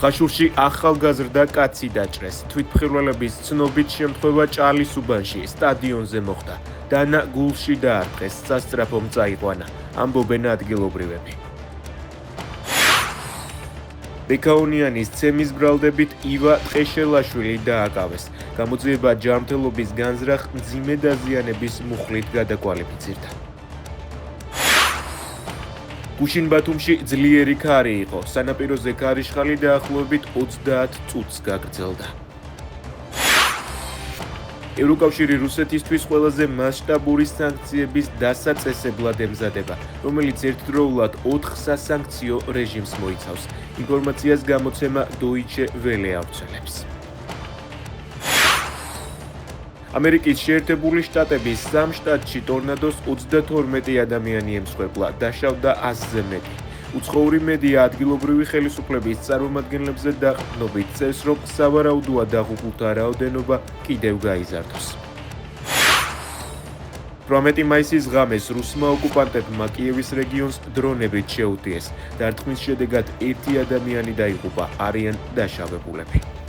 ხაშურში ახალგაზრდა კაცი დაჭრეს. თვითმხილველების ცნობით შემთხვევა ჭალის უბანში სტადიონზე მოხდა. დანა გულში დაარტყეს, სასწრაფომ წაიყვანა, ამბობენ ადგილობრივები. ბექაუნიანის ცემის ბრალდებით ივა ტყეშელაშვილი დააკავეს. გამოძიება ჯანმრთელობის განზრახ მძიმე დაზიანების მუხლით გადაკვალიფიცირდა. გუშინ ბათუმში ძლიერი ქარი იყო. სანაპიროზე ქარიშხალი დაახლოებით 30 წუთს გაგრძელდა. ევროკავშირი რუსეთისთვის ყველაზე მასშტაბური სანქციების დასაწესებლად ემზადება, რომელიც ერთდროულად 4 სასანქციო რეჟიმს მოიცავს. ინფორმაციას გამოცემა Deutsche Welle ავრცელებს. ამერიკის შეერთებული შტატების 3 შტატში ტორნადოს 32 ადამიანი ემსხვერპლა, დაშავდა 100-ზე მეტი. უცხოური მედია ადგილობრივი ხელისუფლების წარმომადგენლებზე დაყრდნობით წერს, რომ სავარაუდოა დაღუპულთა რაოდენობა კიდევ გაიზარდოს. 18 მაისის ღამეს რუსმა ოკუპანტებმა კიევის რეგიონს დრონებით შეუტიეს. დარტყმის შედეგად 1 ადამიანი დაიღუპა, არიან დაშავებულები.